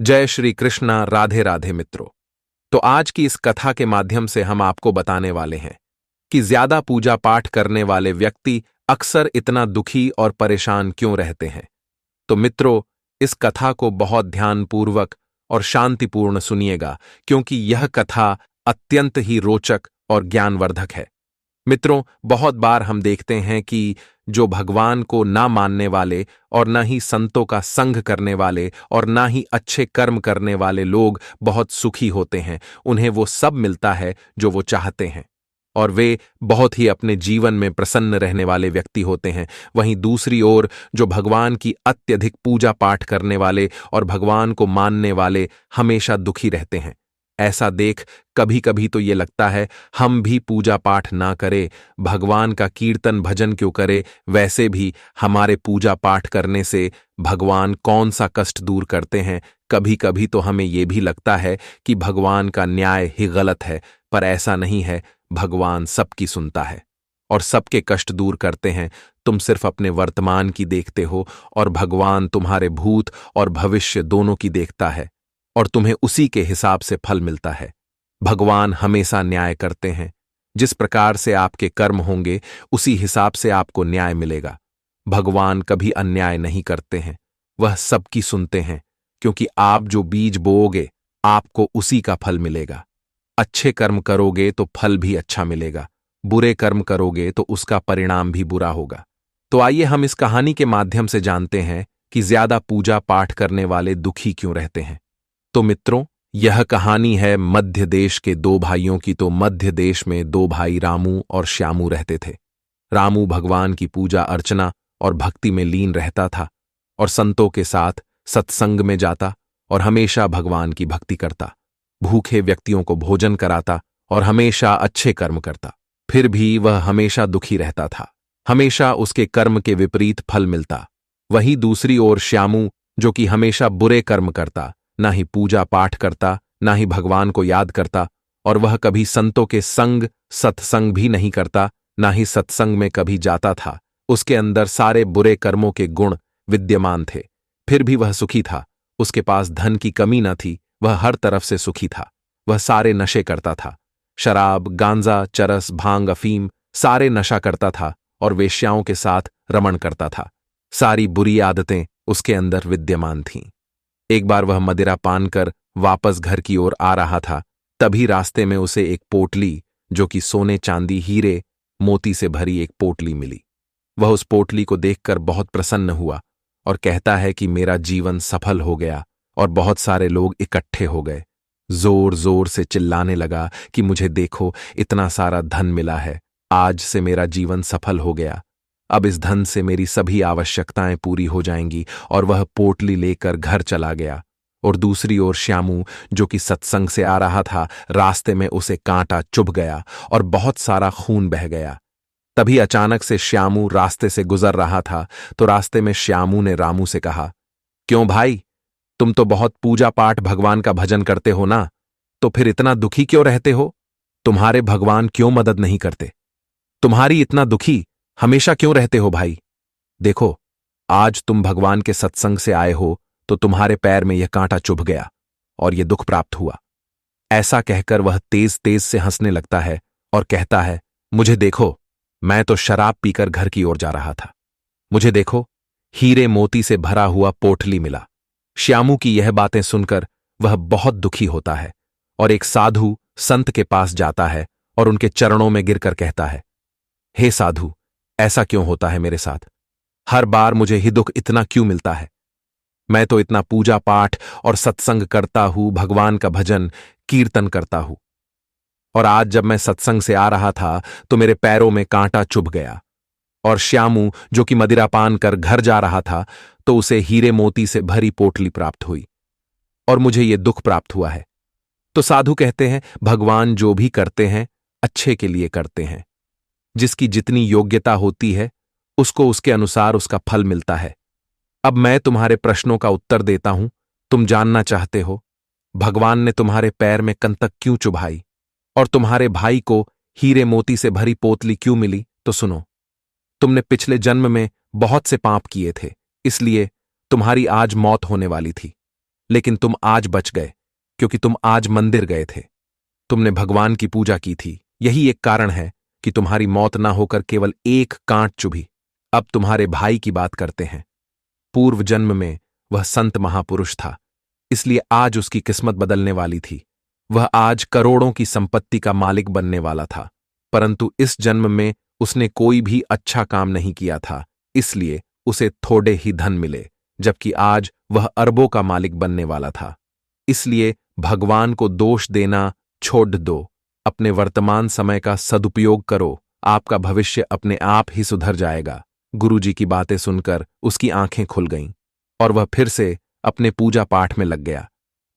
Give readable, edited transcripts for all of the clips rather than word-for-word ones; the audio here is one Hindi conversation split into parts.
जय श्री कृष्णा। राधे राधे मित्रों। तो आज की इस कथा के माध्यम से हम आपको बताने वाले हैं कि ज्यादा पूजा पाठ करने वाले व्यक्ति अक्सर इतना दुखी और परेशान क्यों रहते हैं। तो मित्रों, इस कथा को बहुत ध्यानपूर्वक और शांतिपूर्ण सुनिएगा, क्योंकि यह कथा अत्यंत ही रोचक और ज्ञानवर्धक है। मित्रों, बहुत बार हम देखते हैं कि जो भगवान को ना मानने वाले और ना ही संतों का संग करने वाले और ना ही अच्छे कर्म करने वाले लोग बहुत सुखी होते हैं। उन्हें वो सब मिलता है जो वो चाहते हैं और वे बहुत ही अपने जीवन में प्रसन्न रहने वाले व्यक्ति होते हैं। वहीं दूसरी ओर जो भगवान की अत्यधिक पूजा पाठ करने वाले और भगवान को मानने वाले हमेशा दुखी रहते हैं। ऐसा देख कभी कभी तो ये लगता है हम भी पूजा पाठ ना करें, भगवान का कीर्तन भजन क्यों करें। वैसे भी हमारे पूजा पाठ करने से भगवान कौन सा कष्ट दूर करते हैं। कभी कभी तो हमें ये भी लगता है कि भगवान का न्याय ही गलत है, पर ऐसा नहीं है। भगवान सबकी सुनता है और सबके कष्ट दूर करते हैं। तुम सिर्फ अपने वर्तमान की देखते हो और भगवान तुम्हारे भूत और भविष्य दोनों की देखता है और तुम्हें उसी के हिसाब से फल मिलता है। भगवान हमेशा न्याय करते हैं। जिस प्रकार से आपके कर्म होंगे उसी हिसाब से आपको न्याय मिलेगा। भगवान कभी अन्याय नहीं करते हैं, वह सबकी सुनते हैं, क्योंकि आप जो बीज बोओगे आपको उसी का फल मिलेगा। अच्छे कर्म करोगे तो फल भी अच्छा मिलेगा, बुरे कर्म करोगे तो उसका परिणाम भी बुरा होगा। तो आइए हम इस कहानी के माध्यम से जानते हैं कि ज्यादा पूजा पाठ करने वाले दुखी क्यों रहते हैं। तो मित्रों, यह कहानी है मध्य देश के दो भाइयों की। तो मध्य देश में दो भाई रामू और श्यामू रहते थे। रामू भगवान की पूजा अर्चना और भक्ति में लीन रहता था और संतों के साथ सत्संग में जाता और हमेशा भगवान की भक्ति करता, भूखे व्यक्तियों को भोजन कराता और हमेशा अच्छे कर्म करता। फिर भी वह हमेशा दुखी रहता था, हमेशा उसके कर्म के विपरीत फल मिलता। वहीं दूसरी ओर श्यामू, जो कि हमेशा बुरे कर्म करता, ना ही पूजा पाठ करता, ना ही भगवान को याद करता, और वह कभी संतों के संग सत्संग भी नहीं करता, ना ही सत्संग में कभी जाता था। उसके अंदर सारे बुरे कर्मों के गुण विद्यमान थे, फिर भी वह सुखी था। उसके पास धन की कमी न थी, वह हर तरफ से सुखी था। वह सारे नशे करता था, शराब, गांजा, चरस, भांग, अफीम, सारे नशा करता था और वेश्याओं के साथ रमण करता था। सारी बुरी आदतें उसके अंदर विद्यमान थीं। एक बार वह मदिरा पान कर वापस घर की ओर आ रहा था, तभी रास्ते में उसे एक पोटली, जो कि सोने चांदी हीरे मोती से भरी एक पोटली मिली। वह उस पोटली को देखकर बहुत प्रसन्न हुआ और कहता है कि मेरा जीवन सफल हो गया। और बहुत सारे लोग इकट्ठे हो गए। जोर जोर से चिल्लाने लगा कि मुझे देखो, इतना सारा धन मिला है, आज से मेरा जीवन सफल हो गया। अब इस धन से मेरी सभी आवश्यकताएं पूरी हो जाएंगी। और वह पोटली लेकर घर चला गया। और दूसरी ओर श्यामू, जो कि सत्संग से आ रहा था, रास्ते में उसे कांटा चुभ गया और बहुत सारा खून बह गया। तभी अचानक से श्यामू रास्ते से गुजर रहा था, तो रास्ते में श्यामू ने रामू से कहा, क्यों भाई, तुम तो बहुत पूजा पाठ भगवान का भजन करते हो ना, तो फिर इतना दुखी क्यों रहते हो? तुम्हारे भगवान क्यों मदद नहीं करते? तुम्हारी इतना दुखी हमेशा क्यों रहते हो भाई? देखो, आज तुम भगवान के सत्संग से आए हो तो तुम्हारे पैर में यह कांटा चुभ गया और यह दुख प्राप्त हुआ। ऐसा कहकर वह तेज तेज से हंसने लगता है और कहता है, मुझे देखो, मैं तो शराब पीकर घर की ओर जा रहा था। मुझे देखो, हीरे मोती से भरा हुआ पोटली मिला। श्यामू की यह बातें सुनकर वह बहुत दुखी होता है और एक साधु संत के पास जाता है और उनके चरणों में गिरकर कहता है, हे साधु, ऐसा क्यों होता है मेरे साथ? हर बार मुझे ही दुख इतना क्यों मिलता है? मैं तो इतना पूजा पाठ और सत्संग करता हूं, भगवान का भजन कीर्तन करता हूं, और आज जब मैं सत्संग से आ रहा था तो मेरे पैरों में कांटा चुभ गया। और श्यामू, जो कि मदिरा पान कर घर जा रहा था, तो उसे हीरे मोती से भरी पोटली प्राप्त हुई और मुझे ये दुख प्राप्त हुआ है। तो साधु कहते हैं, भगवान जो भी करते हैं अच्छे के लिए करते हैं। जिसकी जितनी योग्यता होती है उसको उसके अनुसार उसका फल मिलता है। अब मैं तुम्हारे प्रश्नों का उत्तर देता हूं। तुम जानना चाहते हो भगवान ने तुम्हारे पैर में कंटक क्यों चुभाई और तुम्हारे भाई को हीरे मोती से भरी पोतली क्यों मिली? तो सुनो, तुमने पिछले जन्म में बहुत से पाप किए थे, इसलिए तुम्हारी आज मौत होने वाली थी। लेकिन तुम आज बच गए क्योंकि तुम आज मंदिर गए थे। तुमने भगवान की पूजा की थी। यही एक कारण है कि तुम्हारी मौत ना होकर केवल एक कांट चुभी। अब तुम्हारे भाई की बात करते हैं। पूर्व जन्म में वह संत महापुरुष था, इसलिए आज उसकी किस्मत बदलने वाली थी। वह आज करोड़ों की संपत्ति का मालिक बनने वाला था, परंतु इस जन्म में उसने कोई भी अच्छा काम नहीं किया था, इसलिए उसे थोड़े ही धन मिले, जबकि आज वह अरबों का मालिक बनने वाला था। इसलिए भगवान को दोष देना छोड़ दो, अपने वर्तमान समय का सदुपयोग करो, आपका भविष्य अपने आप ही सुधर जाएगा। गुरुजी की बातें सुनकर उसकी आंखें खुल गईं और वह फिर से अपने पूजा पाठ में लग गया।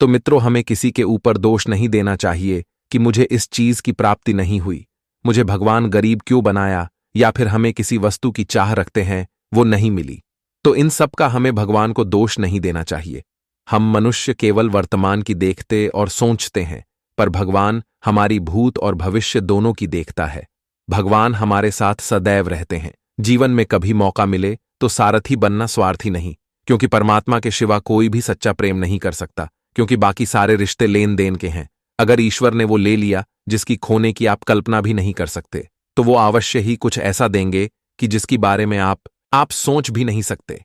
तो मित्रों, हमें किसी के ऊपर दोष नहीं देना चाहिए कि मुझे इस चीज की प्राप्ति नहीं हुई, मुझे भगवान गरीब क्यों बनाया, या फिर हमें किसी वस्तु की चाह रखते हैं वो नहीं मिली। तो इन सब का हमें भगवान को दोष नहीं देना चाहिए। हम मनुष्य केवल वर्तमान की देखते और सोचते हैं, पर भगवान हमारी भूत और भविष्य दोनों की देखता है। भगवान हमारे साथ सदैव रहते हैं। जीवन में कभी मौका मिले तो सारथी बनना स्वार्थी नहीं, क्योंकि परमात्मा के सिवा कोई भी सच्चा प्रेम नहीं कर सकता, क्योंकि बाकी सारे रिश्ते लेन देन के हैं। अगर ईश्वर ने वो ले लिया जिसकी खोने की आप कल्पना भी नहीं कर सकते, तो वो अवश्य ही कुछ ऐसा देंगे कि जिसकी बारे में आप सोच भी नहीं सकते।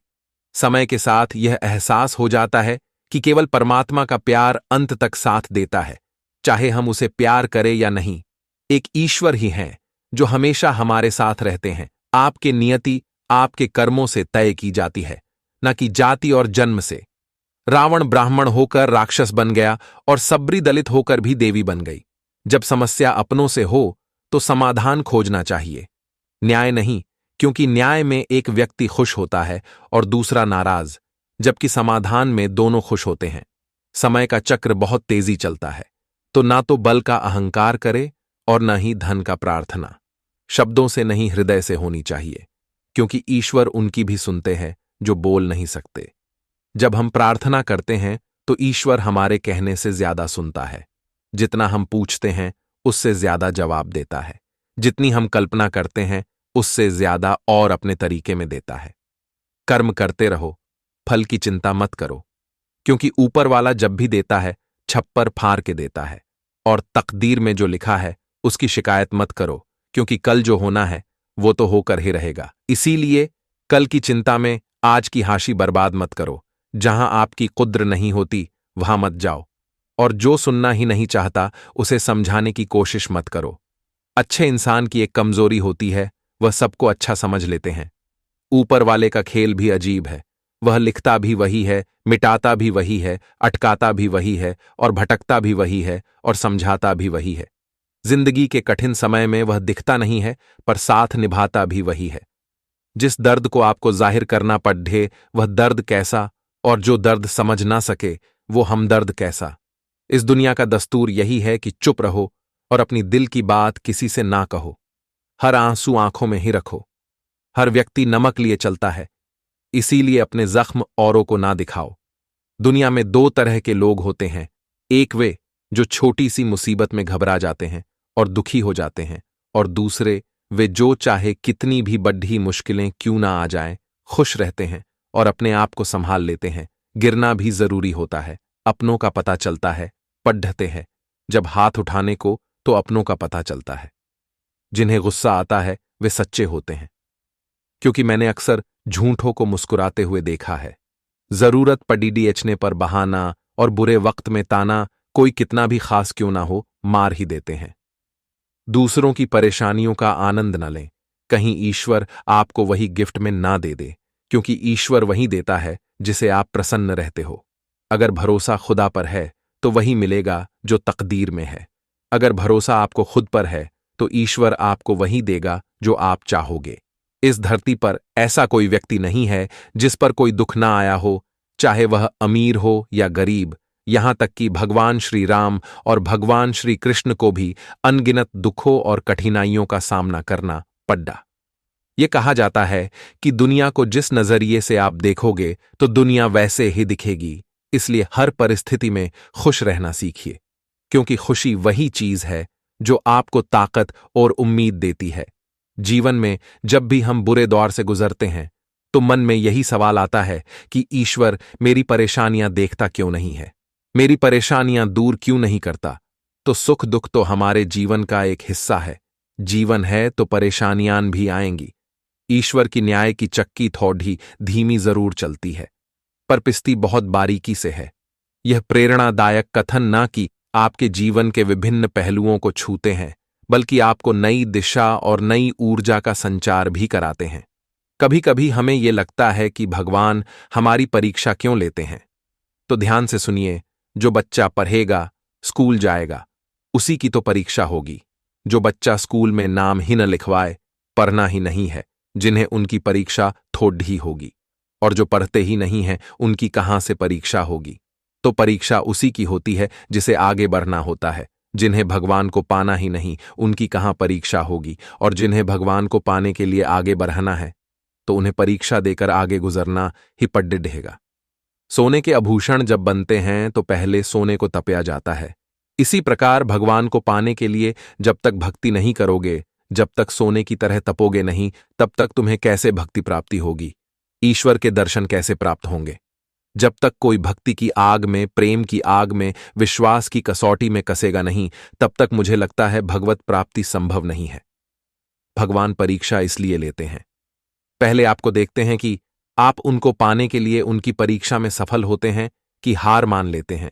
समय के साथ यह एहसास हो जाता है कि केवल परमात्मा का प्यार अंत तक साथ देता है, चाहे हम उसे प्यार करें या नहीं। एक ईश्वर ही हैं जो हमेशा हमारे साथ रहते हैं। आपके नियति आपके कर्मों से तय की जाती है, न कि जाति और जन्म से। रावण ब्राह्मण होकर राक्षस बन गया और सबरी दलित होकर भी देवी बन गई। जब समस्या अपनों से हो तो समाधान खोजना चाहिए, न्याय नहीं, क्योंकि न्याय में एक व्यक्ति खुश होता है और दूसरा नाराज, जबकि समाधान में दोनों खुश होते हैं। समय का चक्र बहुत तेजी चलता है, तो ना तो बल का अहंकार करे और न ही धन का प्रार्थना। शब्दों से नहीं, हृदय से होनी चाहिए, क्योंकि ईश्वर उनकी भी सुनते हैं जो बोल नहीं सकते। जब हम प्रार्थना करते हैं तो ईश्वर हमारे कहने से ज्यादा सुनता है। जितना हम पूछते हैं उससे ज्यादा जवाब देता है। जितनी हम कल्पना करते हैं उससे ज्यादा और अपने तरीके में देता है। कर्म करते रहो, फल की चिंता मत करो, क्योंकि ऊपर वाला जब भी देता है छप्पर फाड़ के देता है, और तकदीर में जो लिखा है उसकी शिकायत मत करो, क्योंकि कल जो होना है वो तो होकर ही रहेगा। इसीलिए कल की चिंता में आज की हाशी बर्बाद मत करो। जहां आपकी कुद्र नहीं होती वहां मत जाओ, और जो सुनना ही नहीं चाहता उसे समझाने की कोशिश मत करो। अच्छे इंसान की एक कमजोरी होती है, वह सबको अच्छा समझ लेते हैं। ऊपर वाले का खेल भी अजीब है, वह लिखता भी वही है, मिटाता भी वही है, अटकाता भी वही है, और भटकता भी वही है, और समझाता भी वही है। जिंदगी के कठिन समय में वह दिखता नहीं है, पर साथ निभाता भी वही है। जिस दर्द को आपको जाहिर करना पड़े वह दर्द कैसा, और जो दर्द समझ ना सके वो हमदर्द कैसा। इस दुनिया का दस्तूर यही है कि चुप रहो और अपनी दिल की बात किसी से ना कहो। हर आंसू आंखों में ही रखो। हर व्यक्ति नमक लिए चलता है, इसीलिए अपने जख्म औरों को ना दिखाओ। दुनिया में दो तरह के लोग होते हैं, एक वे जो छोटी सी मुसीबत में घबरा जाते हैं और दुखी हो जाते हैं, और दूसरे वे जो चाहे कितनी भी बड़ी मुश्किलें क्यों ना आ जाएं, खुश रहते हैं और अपने आप को संभाल लेते हैं। गिरना भी जरूरी होता है, अपनों का पता चलता है, पढ़ते हैं। जब हाथ उठाने को तो अपनों का पता चलता है। जिन्हें गुस्सा आता है वे सच्चे होते हैं, क्योंकि मैंने अक्सर झूठों को मुस्कुराते हुए देखा है। जरूरत पड़ने पर बहाना और बुरे वक्त में ताना, कोई कितना भी खास क्यों ना हो, मार ही देते हैं। दूसरों की परेशानियों का आनंद न लें, कहीं ईश्वर आपको वही गिफ्ट में ना दे दे, क्योंकि ईश्वर वही देता है जिसे आप प्रसन्न रहते हो। अगर भरोसा खुदा पर है तो वही मिलेगा जो तकदीर में है। अगर भरोसा आपको खुद पर है तो ईश्वर आपको वही देगा जो आप चाहोगे। इस धरती पर ऐसा कोई व्यक्ति नहीं है जिस पर कोई दुख ना आया हो, चाहे वह अमीर हो या गरीब। यहां तक कि भगवान श्री राम और भगवान श्री कृष्ण को भी अनगिनत दुखों और कठिनाइयों का सामना करना पड़ा। यह कहा जाता है कि दुनिया को जिस नजरिए से आप देखोगे तो दुनिया वैसे ही दिखेगी। इसलिए हर परिस्थिति में खुश रहना सीखिए, क्योंकि खुशी वही चीज है जो आपको ताकत और उम्मीद देती है। जीवन में जब भी हम बुरे दौर से गुजरते हैं तो मन में यही सवाल आता है कि ईश्वर मेरी परेशानियां देखता क्यों नहीं है, मेरी परेशानियां दूर क्यों नहीं करता। तो सुख दुख तो हमारे जीवन का एक हिस्सा है। जीवन है तो परेशानियां भी आएंगी। ईश्वर की न्याय की चक्की थोड़ी धीमी जरूर चलती है, पर पिसती बहुत बारीकी से है। यह प्रेरणादायक कथन न कि आपके जीवन के विभिन्न पहलुओं को छूते हैं, बल्कि आपको नई दिशा और नई ऊर्जा का संचार भी कराते हैं। कभी कभी हमें यह लगता है कि भगवान हमारी परीक्षा क्यों लेते हैं। तो ध्यान से सुनिए, जो बच्चा पढ़ेगा, स्कूल जाएगा, उसी की तो परीक्षा होगी। जो बच्चा स्कूल में नाम ही न लिखवाए, पढ़ना ही नहीं है, जिन्हें उनकी परीक्षा थोड़ी होगी। और जो पढ़ते ही नहीं हैं, उनकी कहां से परीक्षा होगी। तो परीक्षा उसी की होती है जिसे आगे बढ़ना होता है। जिन्हें भगवान को पाना ही नहीं, उनकी कहां परीक्षा होगी। और जिन्हें भगवान को पाने के लिए आगे बढ़ना है, तो उन्हें परीक्षा देकर आगे गुजरना ही पड्डे ढहेगा। सोने के आभूषण जब बनते हैं तो पहले सोने को तपया जाता है। इसी प्रकार भगवान को पाने के लिए जब तक भक्ति नहीं करोगे, जब तक सोने की तरह तपोगे नहीं, तब तक तुम्हें कैसे भक्ति प्राप्ति होगी, ईश्वर के दर्शन कैसे प्राप्त होंगे। जब तक कोई भक्ति की आग में, प्रेम की आग में, विश्वास की कसौटी में कसेगा नहीं, तब तक मुझे लगता है भगवत प्राप्ति संभव नहीं है। भगवान परीक्षा इसलिए लेते हैं। पहले आपको देखते हैं कि आप उनको पाने के लिए उनकी परीक्षा में सफल होते हैं कि हार मान लेते हैं।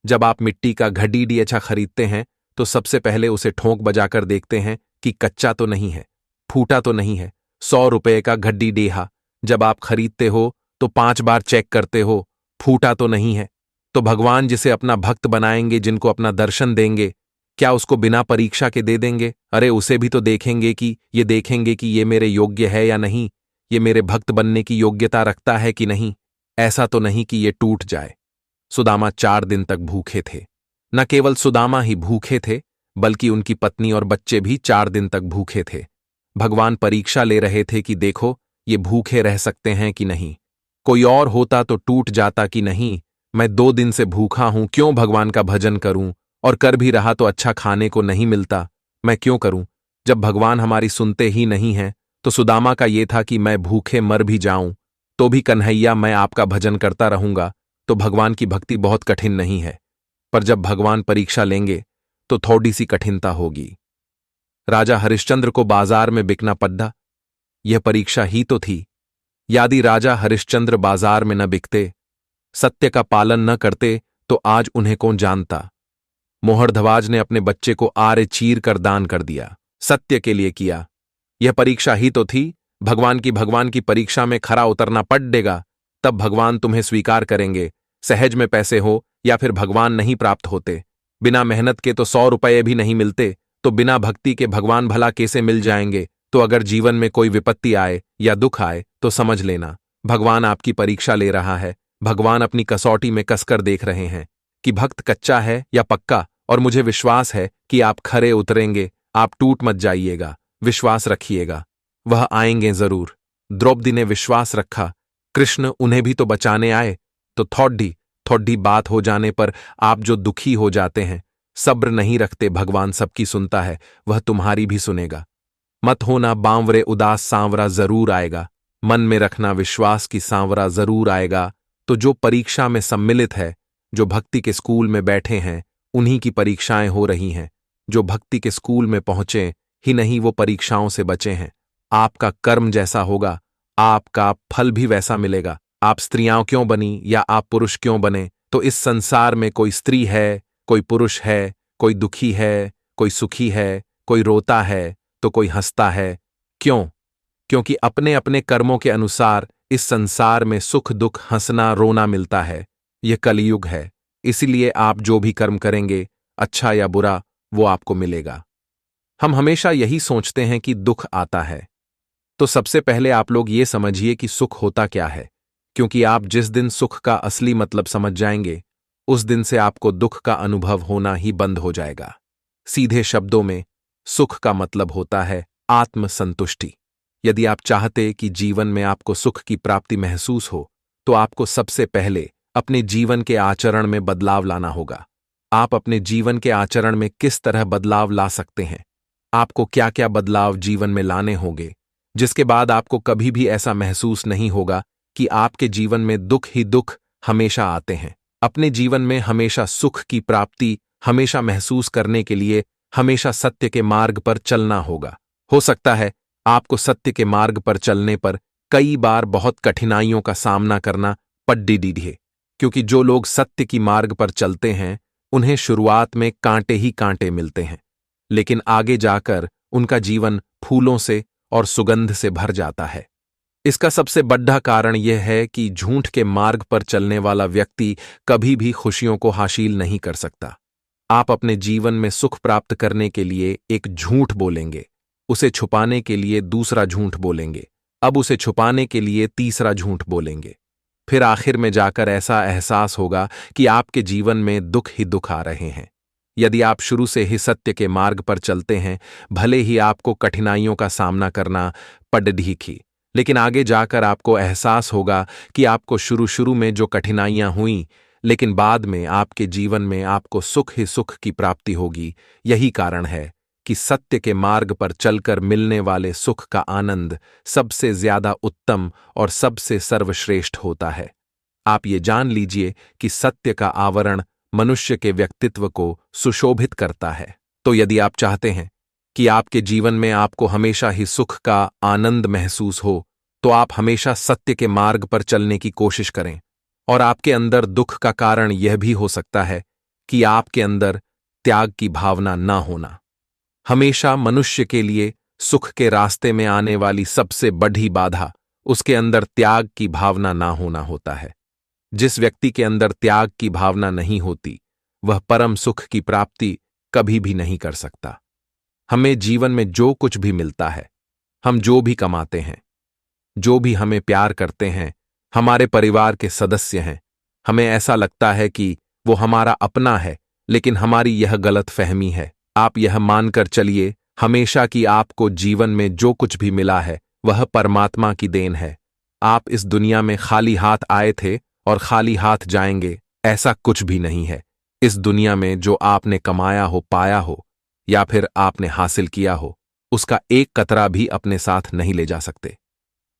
जब आप मिट्टी का घड़ी अच्छा खरीदते हैं तो सबसे पहले उसे ठोंक बजाकर देखते हैं कि कच्चा तो नहीं है, फूटा तो नहीं है। 100 रुपये का घड्डी डेहा जब आप खरीदते हो तो 5 बार चेक करते हो, फूटा तो नहीं है। तो भगवान जिसे अपना भक्त बनाएंगे, जिनको अपना दर्शन देंगे, क्या उसको बिना परीक्षा के दे देंगे? अरे उसे भी तो देखेंगे कि ये मेरे योग्य है या नहीं, ये मेरे भक्त बनने की योग्यता रखता है कि नहीं। ऐसा तो नहीं कि ये टूट जाए। सुदामा 4 दिन तक भूखे थे। न केवल सुदामा ही भूखे थे, बल्कि उनकी पत्नी और बच्चे भी 4 दिन तक भूखे थे। भगवान परीक्षा ले रहे थे कि देखो ये भूखे रह सकते हैं कि नहीं। कोई और होता तो टूट जाता कि नहीं। मैं 2 दिन से भूखा हूं, क्यों भगवान का भजन करूं, और कर भी रहा तो अच्छा खाने को नहीं मिलता, मैं क्यों करूं। जब भगवान हमारी सुनते ही नहीं हैं, तो सुदामा का ये था कि मैं भूखे मर भी जाऊं तो भी कन्हैया मैं आपका भजन करता रहूंगा। तो भगवान की भक्ति बहुत कठिन नहीं है, पर जब भगवान परीक्षा लेंगे तो थोड़ी सी कठिनता होगी। राजा हरिश्चंद्र को बाजार में बिकना पड़ा, यह परीक्षा ही तो थी। यदि राजा हरिश्चंद्र बाजार में न बिकते, सत्य का पालन न करते, तो आज उन्हें कौन जानता। मोहरध्वज ने अपने बच्चे को आरे चीर कर दान कर दिया, सत्य के लिए किया। यह परीक्षा ही तो थी। भगवान की परीक्षा में खरा उतरना पड़ेगा, तब भगवान तुम्हें स्वीकार करेंगे। सहज में पैसे हो या फिर भगवान नहीं प्राप्त होते। बिना मेहनत के तो 100 रुपये भी नहीं मिलते, तो बिना भक्ति के भगवान भला कैसे मिल जाएंगे। तो अगर जीवन में कोई विपत्ति आए या दुख आए तो समझ लेना भगवान आपकी परीक्षा ले रहा है। भगवान अपनी कसौटी में कसकर देख रहे हैं कि भक्त कच्चा है या पक्का। और मुझे विश्वास है कि आप खरे उतरेंगे, आप टूट मत जाइएगा, विश्वास रखिएगा, वह आएंगे जरूर। द्रौपदी ने विश्वास रखा, कृष्ण उन्हें भी तो बचाने आए। तो थोड़ी बात हो जाने पर आप जो दुखी हो जाते हैं, सब्र नहीं रखते, भगवान सबकी सुनता है, वह तुम्हारी भी सुनेगा। मत होना बांवरे उदास, सांवरा जरूर आएगा। मन में रखना विश्वास की सांवरा जरूर आएगा। तो जो परीक्षा में सम्मिलित है, जो भक्ति के स्कूल में बैठे हैं, उन्हीं की परीक्षाएं हो रही हैं। जो भक्ति के स्कूल में पहुंचे ही नहीं, वो परीक्षाओं से बचे हैं। आपका कर्म जैसा होगा, आपका फल भी वैसा मिलेगा। आप स्त्रियां क्यों बनी या आप पुरुष क्यों बने, तो इस संसार में कोई स्त्री है, कोई पुरुष है, कोई दुखी है, कोई सुखी है, कोई रोता है तो कोई हंसता है। क्यों? क्योंकि अपने अपने कर्मों के अनुसार इस संसार में सुख दुख, हंसना रोना मिलता है। यह कलयुग है, इसलिए आप जो भी कर्म करेंगे, अच्छा या बुरा, वो आपको मिलेगा। हम हमेशा यही सोचते हैं कि दुख आता है, तो सबसे पहले आप लोग ये समझिए कि सुख होता क्या है। क्योंकि आप जिस दिन सुख का असली मतलब समझ जाएंगे, उस दिन से आपको दुख का अनुभव होना ही बंद हो जाएगा। सीधे शब्दों में सुख का मतलब होता है आत्मसंतुष्टि। यदि आप चाहते कि जीवन में आपको सुख की प्राप्ति महसूस हो, तो आपको सबसे पहले अपने जीवन के आचरण में बदलाव लाना होगा। आप अपने जीवन के आचरण में किस तरह बदलाव ला सकते हैं, आपको क्या क्या बदलाव जीवन में लाने होंगे, जिसके बाद आपको कभी भी ऐसा महसूस नहीं होगा कि आपके जीवन में दुख ही दुख हमेशा आते हैं। अपने जीवन में हमेशा सुख की प्राप्ति हमेशा महसूस करने के लिए हमेशा सत्य के मार्ग पर चलना होगा। हो सकता है आपको सत्य के मार्ग पर चलने पर कई बार बहुत कठिनाइयों का सामना करना पड़े, क्योंकि जो लोग सत्य की मार्ग पर चलते हैं उन्हें शुरुआत में कांटे ही कांटे मिलते हैं, लेकिन आगे जाकर उनका जीवन फूलों से और सुगंध से भर जाता है। इसका सबसे बड़ा कारण यह है कि झूठ के मार्ग पर चलने वाला व्यक्ति कभी भी खुशियों को हासिल नहीं कर सकता। आप अपने जीवन में सुख प्राप्त करने के लिए एक झूठ बोलेंगे, उसे छुपाने के लिए दूसरा झूठ बोलेंगे, अब उसे छुपाने के लिए तीसरा झूठ बोलेंगे। फिर आखिर में जाकर ऐसा एहसास होगा कि आपके जीवन में दुख ही दुख आ रहे हैं। यदि आप शुरू से ही सत्य के मार्ग पर चलते हैं, भले ही आपको कठिनाइयों का सामना करना पड़े, लेकिन आगे जाकर आपको एहसास होगा कि आपको शुरू में जो कठिनाइयां हुईं, लेकिन बाद में आपके जीवन में आपको सुख ही सुख की प्राप्ति होगी। यही कारण है कि सत्य के मार्ग पर चलकर मिलने वाले सुख का आनंद सबसे ज्यादा उत्तम और सबसे सर्वश्रेष्ठ होता है। आप ये जान लीजिए कि सत्य का आवरण मनुष्य के व्यक्तित्व को सुशोभित करता है। तो यदि आप चाहते हैं कि आपके जीवन में आपको हमेशा ही सुख का आनंद महसूस हो, तो आप हमेशा सत्य के मार्ग पर चलने की कोशिश करें। और आपके अंदर दुख का कारण यह भी हो सकता है कि आपके अंदर त्याग की भावना ना होना। हमेशा मनुष्य के लिए सुख के रास्ते में आने वाली सबसे बड़ी बाधा उसके अंदर त्याग की भावना ना होना होता है। जिस व्यक्ति के अंदर त्याग की भावना नहीं होती, वह परम सुख की प्राप्ति कभी भी नहीं कर सकता। हमें जीवन में जो कुछ भी मिलता है, हम जो भी कमाते हैं, जो भी हमें प्यार करते हैं, हमारे परिवार के सदस्य हैं, हमें ऐसा लगता है कि वो हमारा अपना है, लेकिन हमारी यह गलत फहमी है। आप यह मानकर चलिए हमेशा कि आपको जीवन में जो कुछ भी मिला है वह परमात्मा की देन है। आप इस दुनिया में खाली हाथ आए थे और खाली हाथ जाएंगे, ऐसा कुछ भी नहीं है। इस दुनिया में जो आपने कमाया हो, पाया हो या फिर आपने हासिल किया हो, उसका एक कतरा भी अपने साथ नहीं ले जा सकते।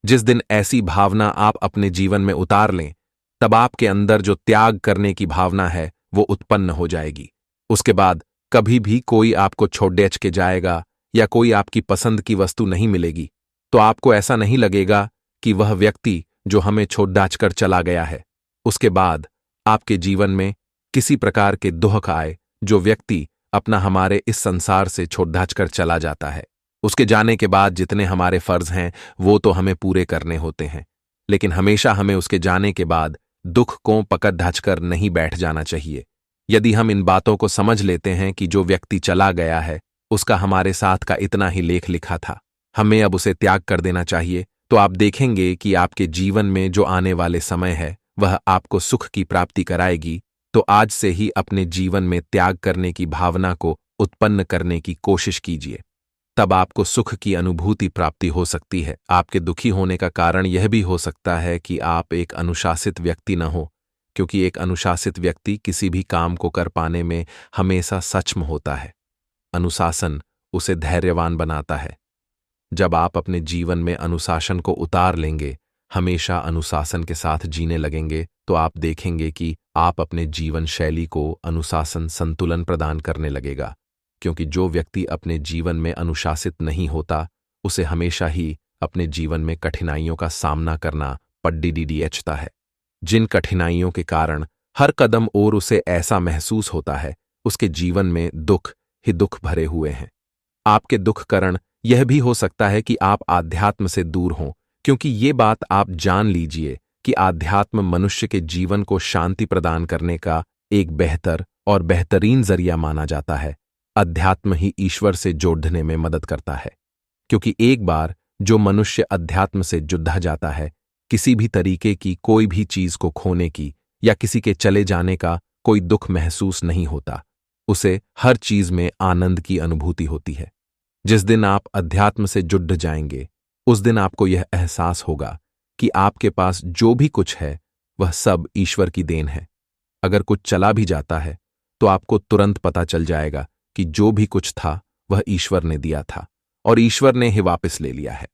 जिस दिन ऐसी भावना आप अपने जीवन में उतार लें, तब आपके अंदर जो त्याग करने की भावना है वो उत्पन्न हो जाएगी। उसके बाद कभी भी कोई आपको छोड़ के जाएगा या कोई आपकी पसंद की वस्तु नहीं मिलेगी, तो आपको ऐसा नहीं लगेगा कि वह व्यक्ति जो हमें छोड़ कर चला गया है। उसके बाद आपके जीवन में किसी प्रकार के दुख आए, जो व्यक्ति अपना हमारे इस संसार से छोड़ कर चला जाता है, उसके जाने के बाद जितने हमारे फर्ज हैं वो तो हमें पूरे करने होते हैं, लेकिन हमेशा हमें उसके जाने के बाद दुख को पकड़ ढांच कर नहीं बैठ जाना चाहिए। यदि हम इन बातों को समझ लेते हैं कि जो व्यक्ति चला गया है उसका हमारे साथ का इतना ही लेख लिखा था, हमें अब उसे त्याग कर देना चाहिए, तो आप देखेंगे कि आपके जीवन में जो आने वाले समय है वह आपको सुख की प्राप्ति कराएगी। तो आज से ही अपने जीवन में त्याग करने की भावना को उत्पन्न करने की कोशिश कीजिए, तब आपको सुख की अनुभूति प्राप्ति हो सकती है। आपके दुखी होने का कारण यह भी हो सकता है कि आप एक अनुशासित व्यक्ति न हो, क्योंकि एक अनुशासित व्यक्ति किसी भी काम को कर पाने में हमेशा सक्षम होता है। अनुशासन उसे धैर्यवान बनाता है। जब आप अपने जीवन में अनुशासन को उतार लेंगे, हमेशा अनुशासन के साथ जीने लगेंगे, तो आप देखेंगे कि आप अपने जीवन शैली को अनुशासन संतुलन प्रदान करने लगेगा। क्योंकि जो व्यक्ति अपने जीवन में अनुशासित नहीं होता, उसे हमेशा ही अपने जीवन में कठिनाइयों का सामना करना पड़ता है। जिन कठिनाइयों के कारण हर कदम और उसे ऐसा महसूस होता है उसके जीवन में दुख ही दुख भरे हुए हैं। आपके दुख कारण यह भी हो सकता है कि आप आध्यात्म से दूर हों, क्योंकि ये बात आप जान लीजिए कि आध्यात्म मनुष्य के जीवन को शांति प्रदान करने का एक बेहतर और बेहतरीन जरिया माना जाता है। अध्यात्म ही ईश्वर से जोड़ने में मदद करता है, क्योंकि एक बार जो मनुष्य अध्यात्म से जुड़ जाता है, किसी भी तरीके की कोई भी चीज को खोने की या किसी के चले जाने का कोई दुख महसूस नहीं होता। उसे हर चीज में आनंद की अनुभूति होती है। जिस दिन आप अध्यात्म से जुड़ जाएंगे, उस दिन आपको यह एहसास होगा कि आपके पास जो भी कुछ है वह सब ईश्वर की देन है। अगर कुछ चला भी जाता है तो आपको तुरंत पता चल जाएगा कि जो भी कुछ था वह ईश्वर ने दिया था और ईश्वर ने ही वापस ले लिया है।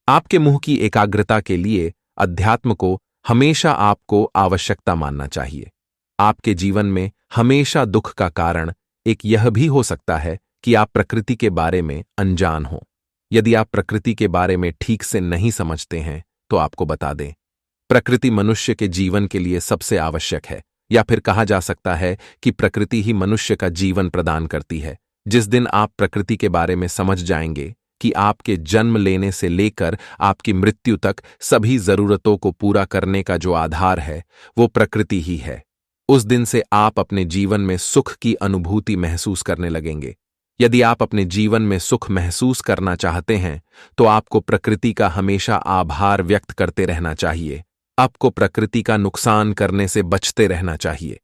आपके मुंह की एकाग्रता के लिए अध्यात्म को हमेशा आपको आवश्यकता मानना चाहिए। आपके जीवन में हमेशा दुख का कारण एक यह भी हो सकता है कि आप प्रकृति के बारे में अनजान हो। यदि आप प्रकृति के बारे में ठीक से नहीं समझते हैं तो आपको बता दें, प्रकृति मनुष्य के जीवन के लिए सबसे आवश्यक है, या फिर कहा जा सकता है कि प्रकृति ही मनुष्य का जीवन प्रदान करती है। जिस दिन आप प्रकृति के बारे में समझ जाएंगे कि आपके जन्म लेने से लेकर आपकी मृत्यु तक सभी जरूरतों को पूरा करने का जो आधार है वो प्रकृति ही है, उस दिन से आप अपने जीवन में सुख की अनुभूति महसूस करने लगेंगे। यदि आप अपने जीवन में सुख महसूस करना चाहते हैं तो आपको प्रकृति का हमेशा आभार व्यक्त करते रहना चाहिए। आपको प्रकृति का नुकसान करने से बचते रहना चाहिए।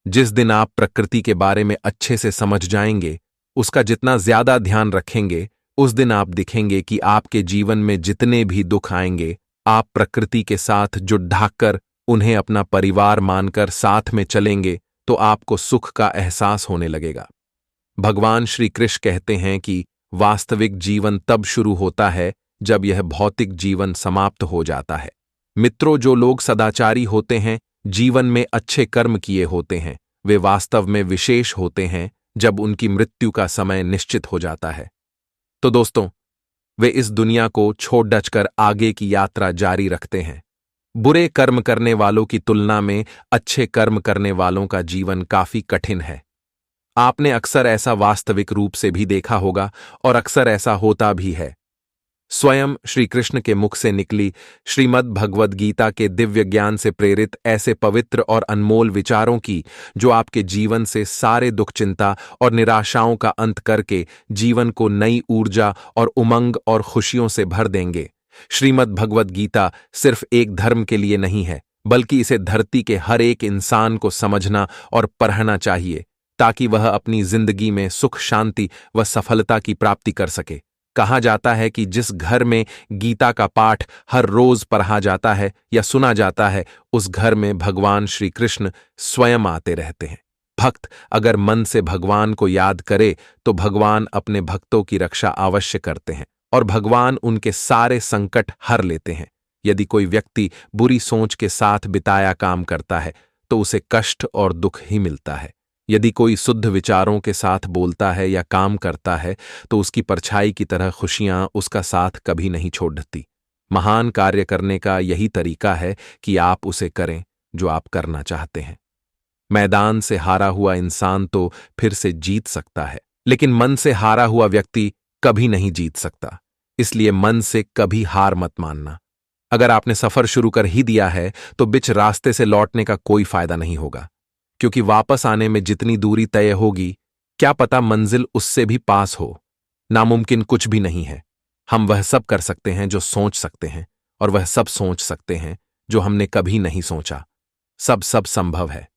जिस दिन आप प्रकृति के बारे में अच्छे से समझ जाएंगे, उसका जितना ज्यादा ध्यान रखेंगे, उस दिन आप दिखेंगे कि आपके जीवन में जितने भी दुख आएंगे, आप प्रकृति के साथ जुट ढाकर उन्हें अपना परिवार मानकर साथ में चलेंगे तो आपको सुख का एहसास होने लगेगा। भगवान श्री कृष्ण कहते हैं कि वास्तविक जीवन तब शुरू होता है जब यह भौतिक जीवन समाप्त हो जाता है। मित्रों, जो लोग सदाचारी होते हैं, जीवन में अच्छे कर्म किए होते हैं, वे वास्तव में विशेष होते हैं जब उनकी मृत्यु का समय निश्चित हो जाता है। तो दोस्तों, वे इस दुनिया को छोड़ डचकर आगे की यात्रा जारी रखते हैं। बुरे कर्म करने वालों की तुलना में अच्छे कर्म करने वालों का जीवन काफी कठिन है। आपने अक्सर ऐसा वास्तविक रूप से भी देखा होगा और अक्सर ऐसा होता भी है। स्वयं श्री कृष्ण के मुख से निकली श्रीमद् भगवद गीता के दिव्य ज्ञान से प्रेरित ऐसे पवित्र और अनमोल विचारों की जो आपके जीवन से सारे दुख, चिंता और निराशाओं का अंत करके जीवन को नई ऊर्जा और उमंग और खुशियों से भर देंगे। श्रीमद् भगवद गीता सिर्फ एक धर्म के लिए नहीं है, बल्कि इसे धरती के हर एक इंसान को समझना और पढ़ना चाहिए ताकि वह अपनी जिंदगी में सुख, शांति व सफलता की प्राप्ति कर सके। कहा जाता है कि जिस घर में गीता का पाठ हर रोज पढ़ा जाता है या सुना जाता है, उस घर में भगवान श्री कृष्ण स्वयं आते रहते हैं। भक्त अगर मन से भगवान को याद करे तो भगवान अपने भक्तों की रक्षा अवश्य करते हैं और भगवान उनके सारे संकट हर लेते हैं। यदि कोई व्यक्ति बुरी सोच के साथ बिताया काम करता है तो उसे कष्ट और दुख ही मिलता है। यदि कोई शुद्ध विचारों के साथ बोलता है या काम करता है तो उसकी परछाई की तरह खुशियां उसका साथ कभी नहीं छोड़ती। महान कार्य करने का यही तरीका है कि आप उसे करें जो आप करना चाहते हैं। मैदान से हारा हुआ इंसान तो फिर से जीत सकता है, लेकिन मन से हारा हुआ व्यक्ति कभी नहीं जीत सकता। इसलिए मन से कभी हार मत मानना। अगर आपने सफर शुरू कर ही दिया है तो बीच रास्ते से लौटने का कोई फायदा नहीं होगा, क्योंकि वापस आने में जितनी दूरी तय होगी, क्या पता मंजिल उससे भी पास हो। नामुमकिन कुछ भी नहीं है। हम वह सब कर सकते हैं जो सोच सकते हैं, और वह सब सोच सकते हैं जो हमने कभी नहीं सोचा। सब संभव है।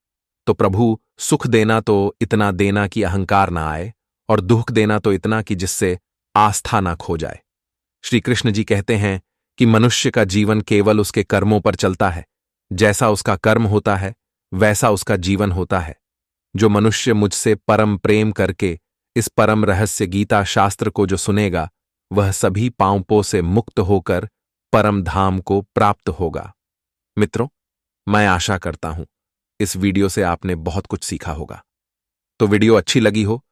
तो प्रभु, सुख देना तो इतना देना कि अहंकार ना आए, और दुख देना तो इतना कि जिससे आस्था ना खो जाए। श्री कृष्ण जी कहते हैं कि मनुष्य का जीवन केवल उसके कर्मों पर चलता है। जैसा उसका कर्म होता है वैसा उसका जीवन होता है। जो मनुष्य मुझसे परम प्रेम करके इस परम रहस्य गीता शास्त्र को जो सुनेगा, वह सभी पांपों से मुक्त होकर परम धाम को प्राप्त होगा। मित्रों, मैं आशा करता हूं इस वीडियो से आपने बहुत कुछ सीखा होगा। तो वीडियो अच्छी लगी हो